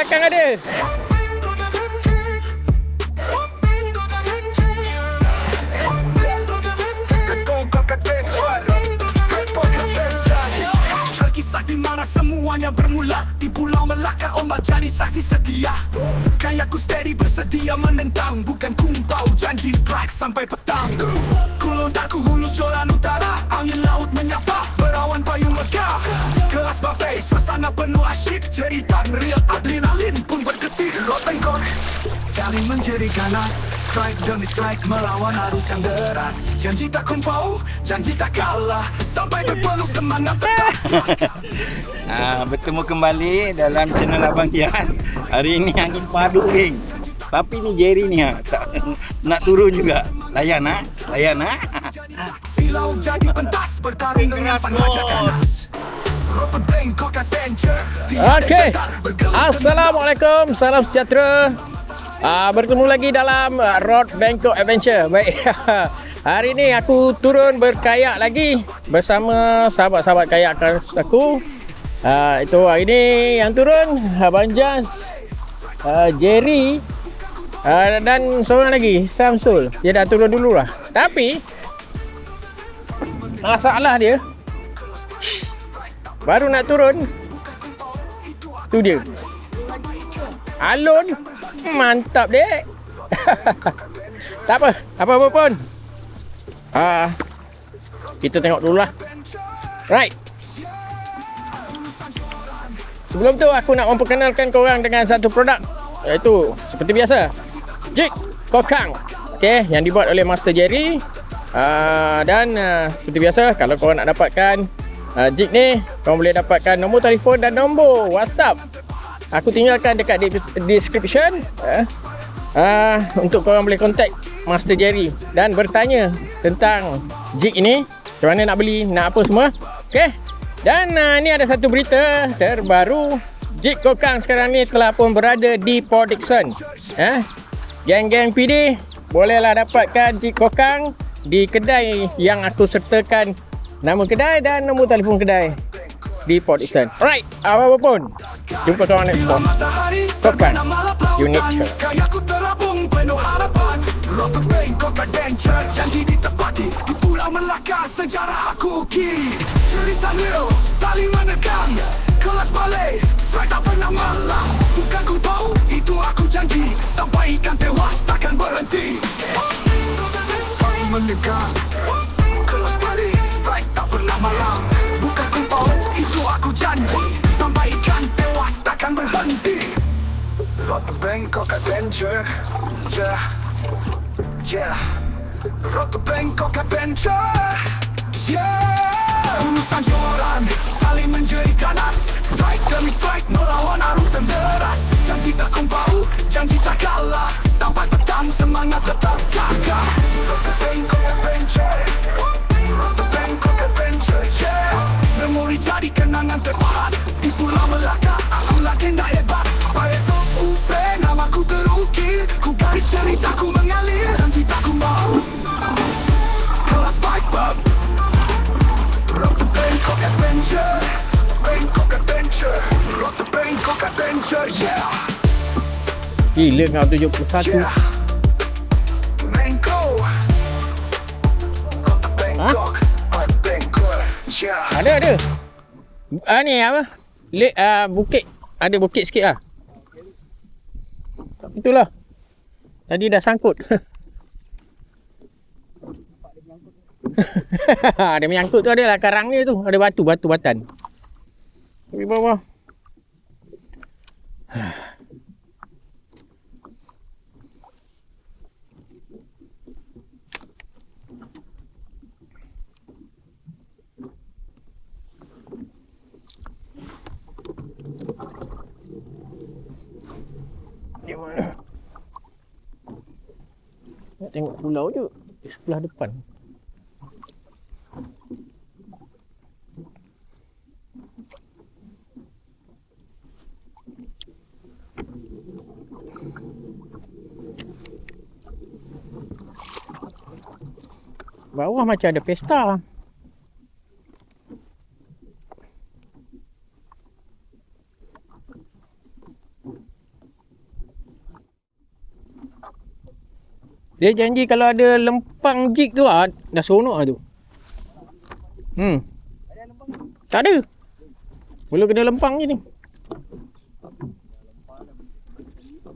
belakang ada. Kisah di mana semuanya bermula di Pulau Melaka, ombak jadi saksi setia. Kayaku steady bersedia menentang, bukan kumpau janji strike sampai petang. Kulontarku hulus joran utara, angin laut menyapa, berawan payung megah. Kelas buffet, suasana penuh asyik, cerita real, adrenalin pun bergetir. Rotengkor kali menjadi ganas, strike demi strike melawan arus yang deras. Janji tak kumpau, janji tak kalah, sampai berpenuh semangat tetap. Bertemu kembali dalam channel Abang Tias. Hari ini angin padu wing. Tapi ni Jerry ni nak turun juga. Layan Silau jadi pentas, bertarung dengan sang raja ganas. Okey. Assalamualaikum, salam sejahtera. Bertemu lagi dalam Road Bangkok Adventure. Baik. Hari ni aku turun berkayak lagi bersama sahabat-sahabat kayak aku. Itu hari ni yang turun Abang Jas, Jerry, dan seorang lagi Samsul. Dia dah turun dulu lah. Tapi masalah dia baru nak turun, tu dia alun. Mantap dek. Tak apa pun. Kita tengok dulu lah. Right. Sebelum tu aku nak memperkenalkan korang dengan satu produk, iaitu seperti biasa jig kokang. Okay, yang dibuat oleh Master Jerry. Dan seperti biasa, kalau korang nak dapatkan jig ni, korang boleh dapatkan nombor telefon dan nombor WhatsApp. Aku tinggalkan dekat description untuk korang boleh contact Master Jerry dan bertanya tentang jig ini, macam mana nak beli, nak apa semua. Okay. Dan ni ada satu berita terbaru. Jig kokang sekarang ni telah pun berada di Port Dickson. Geng-geng PD bolehlah dapatkan jig kokang di kedai yang aku sertakan nama kedai dan nombor telefon kedai di Port Dickson. Alright, apa pun, jumpa kawan next spot. Kokang Unique. Kayaku terabung penuh harapan. Road Bangkok Adventure, janji ditepati di Pulau Melaka, sejarah aku ukir. Cerita real, tali menegang, kelas balai, strike tak pernah malam. Bukan ku tahu, itu aku janji, sampai ikan tewas takkan berhenti. Tali menegang, kelas balai, strike tak pernah malam. Bukan ku tahu, itu aku janji, sampai ikan tewas takkan berhenti. Road Bangkok Adventure, yeah. Road to Bangkok Adventure, yeah. Urusan joran, tali menjadi ganas, strike demi strike melawan arus yang deras. Janji tak kumpau, janji tak kalah, sampai petang semangat tetap gagah. Road to Bangkok Adventure, Road to Bangkok Adventure, yeah. Memori jadi kenangan terpahat di Pulau Melaka, aku legenda hebat. Pareto Uve, namaku terukir, ku garis ceritaku mengalir. Janji tak kumpau, kelas bike bub. Road to Bangkok Adventure, Bangkok Adventure, Road to Bangkok Adventure, yeah. Gila kau 71. Yeah. Bangkok, Road to Bangkok, Bangkok, yeah. Ada. Ni apa? Bukit. Ada bukit sikit lah. Itulah. Tadi dah sangkut. Dia menyangkut tu, adalah karang ni tu. Ada batu-batan. Di bawah. Di mana? Nak tengok pulau je di sebelah depan. Bawah macam ada pesta. Dia janji kalau ada lempang jig tu dah seronok lah tu. Tak ada. Belum kena lempang je ni.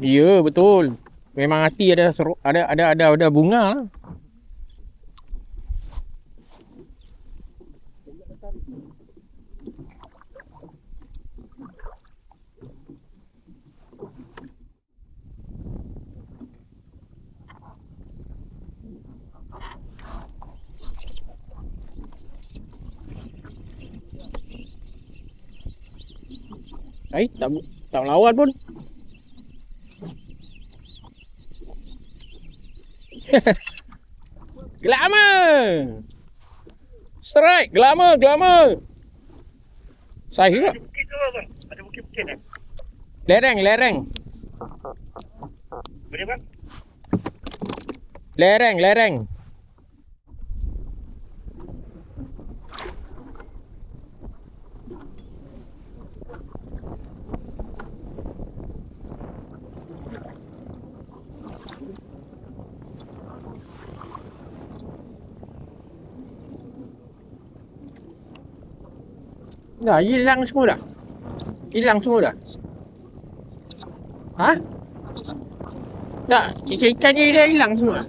Ya, betul. Memang hati ada bunga lah. Tak melawan pun. Gelama. Strike, gelama. Saya. Bukit tu bang. Ada bukit-bukit kan? Lereng. Boleh bang? Lereng. Dah hilang semua dah. Ha? Tak, ikan je dah hilang semua.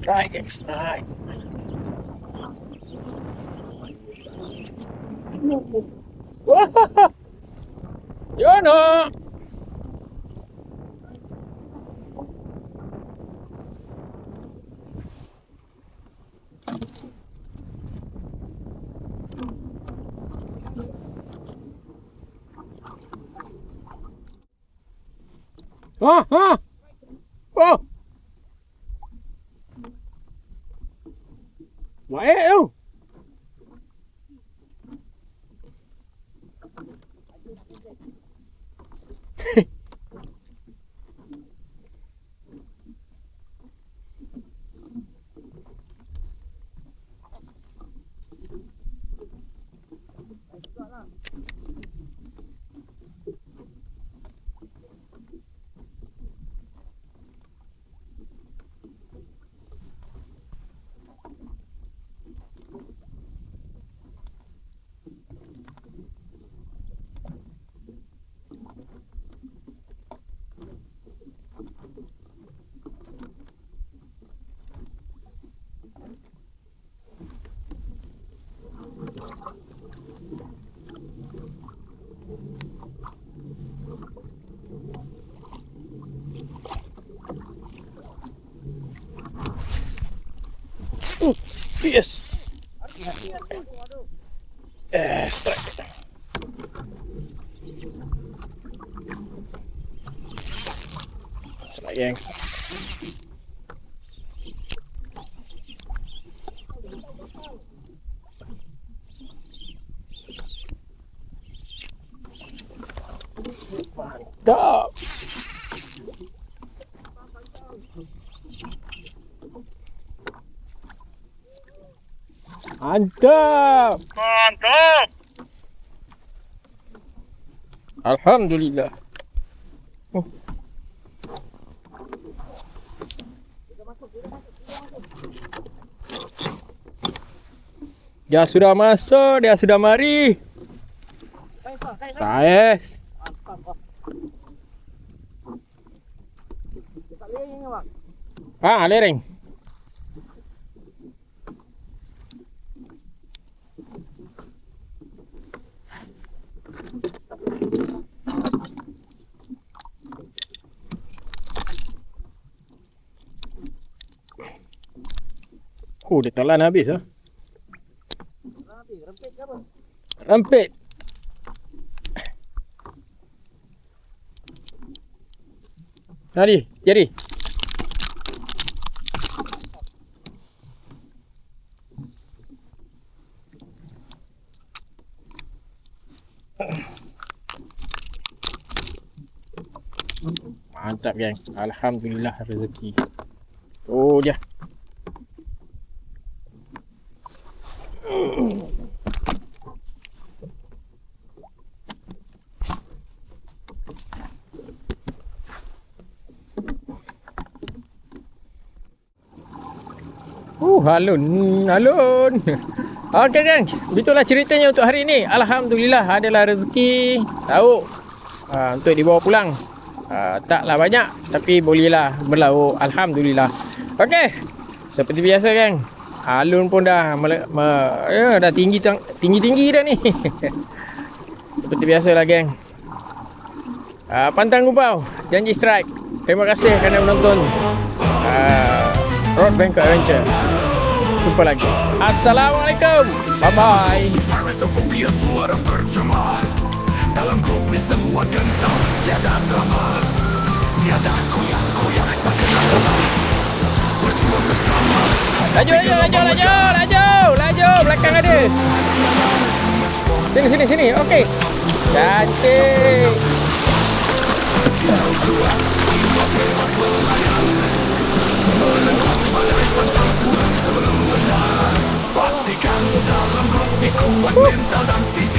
Strike. Wah. Jono. Oh. Baik tu. Yes. Strike. Sayang. Mantap. Mantap. Mantap. Alhamdulillah. Dia sudah masuk, dia sudah mari. Saiz. Lereng. Oh, dia telan habis ah. Rampit. Mari, Jerry. Mantap geng. Alhamdulillah rezeki. Oh dia. Alun. Okey geng, begitulah ceritanya untuk hari ini. Alhamdulillah adalah rezeki lauk untuk dibawa pulang. Taklah banyak tapi bolehlah berlauk. Alhamdulillah. Okey. Seperti biasa geng. Alun pun dah dah tinggi dah ni. Seperti biasalah geng. Pantang Gubau, janji strike. Terima kasih kerana menonton Road Banker Adventure. Jumpa lagi. Assalamualaikum. Bye bye. Parentofobia suara bergema. Dalam grup ni semua gentar. Tiada drama. Tiada koyak-koyak. Tak kenal lelah. Berjuang bersama. Laju. Belakang ada. Sini. Okey. Cantik. Pastikan dalam grup ni kuat mental dan fisik.